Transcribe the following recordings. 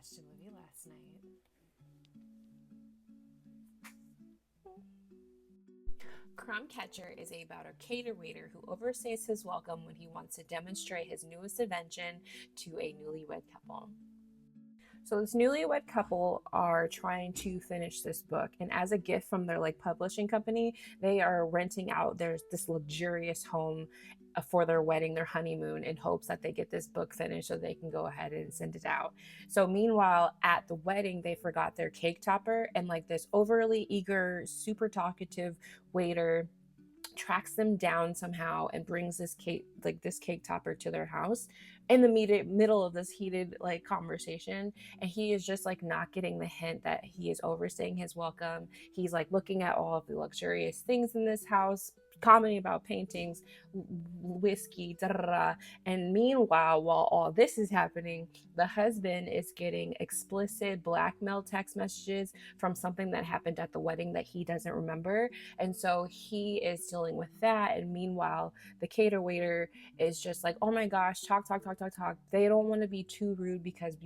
watched a movie last night. Crumb Catcher is about a cater waiter who overstays his welcome when he wants to demonstrate his newest invention to a newlywed couple. So this newlywed couple are trying to finish this book, and as a gift from their publishing company, they are renting out this luxurious home for their wedding, their honeymoon, in hopes that they get this book finished so they can go ahead and send it out. So meanwhile, at the wedding, they forgot their cake topper, and this overly eager, super talkative waiter tracks them down somehow and brings this cake topper to their house in the middle of this heated conversation, and he is just not getting the hint that he is overstaying his welcome. He's looking at all of the luxurious things in this house, commenting about paintings, whiskey, da, da, da. And meanwhile, while all this is happening, the husband is getting explicit blackmail text messages from something that happened at the wedding that he doesn't remember. And so he is dealing with that. And meanwhile, the cater waiter is just oh my gosh, talk. They don't want to be too rude because,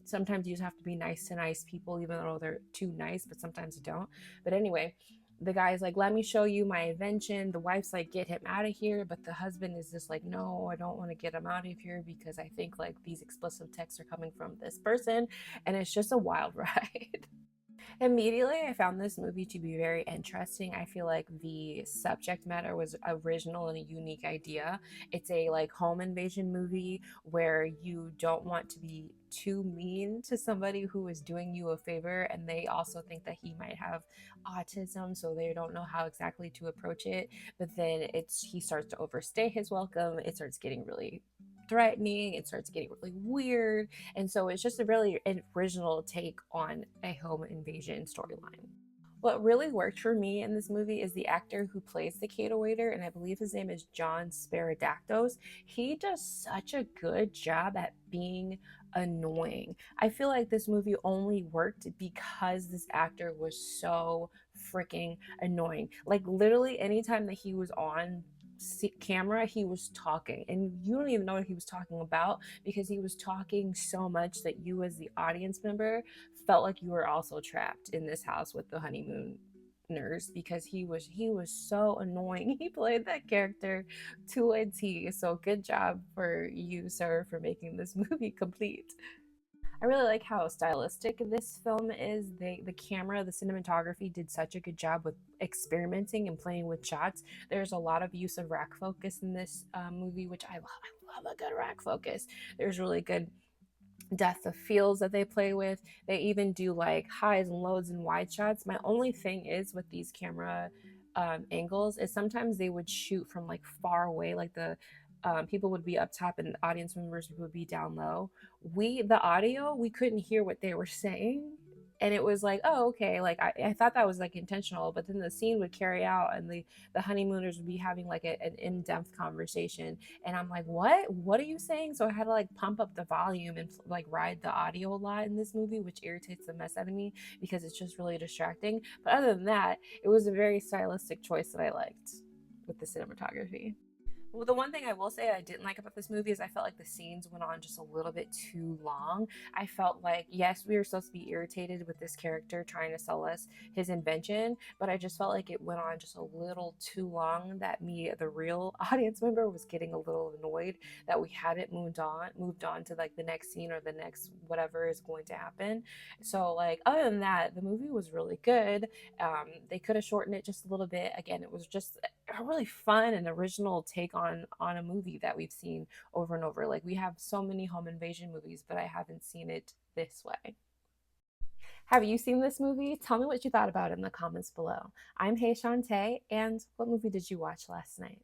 sometimes you just have to be nice to nice people, even though they're too nice, but sometimes you don't. But anyway, the guy's let me show you my invention. The wife's get him out of here. But the husband is just no, I don't want to get him out of here because I think these explicit texts are coming from this person. And it's just a wild ride. Immediately, I found this movie to be very interesting. I feel like the subject matter was original and a unique idea. It's a home invasion movie where you don't want to be too mean to somebody who is doing you a favor, and they also think that he might have autism, so they don't know how exactly to approach it. But then he starts to overstay his welcome. It starts getting really threatening. It starts getting really weird. And so it's just a really original take on a home invasion storyline. What really worked for me in this movie is the actor who plays the cater waiter, and I believe his name is John Sparadactos. He does such a good job at being annoying. I feel like this movie only worked because this actor was so freaking annoying. Literally anytime that he was on camera, he was talking, and you don't even know what he was talking about because he was talking so much that you as the audience member felt like you were also trapped in this house with the honeymooners, because he was so annoying. He played that character to a T. So good job for you, sir, for making this movie complete. I really like how stylistic this film is. The camera, the cinematography did such a good job with experimenting and playing with shots. There's a lot of use of rack focus in this movie, which I love. I love a good rack focus. There's really good depth of fields that they play with. They even do highs and lows and wide shots. My only thing is with these camera angles is sometimes they would shoot from far away, the people would be up top and the audience members would be down low. The audio, we couldn't hear what they were saying. And it was oh, okay. I thought that was intentional, but then the scene would carry out and the honeymooners would be having an in-depth conversation. And I'm what are you saying? So I had to pump up the volume and ride the audio a lot in this movie, which irritates the mess out of me because it's just really distracting. But other than that, it was a very stylistic choice that I liked with the cinematography. Well, the one thing I will say I didn't like about this movie is I felt like the scenes went on just a little bit too long. I felt yes, we were supposed to be irritated with this character trying to sell us his invention, but I just felt like it went on just a little too long, that me, the real audience member, was getting a little annoyed that we hadn't moved on to the next scene or the next whatever is going to happen. So other than that, the movie was really good. They could have shortened it just a little bit. Again, it was just a really fun and original take on a movie that we've seen over and over. We have so many home invasion movies, but I haven't seen it this way. Have you seen this movie? Tell me what you thought about it in the comments below. I'm Hey Shantae, and what movie did you watch last night?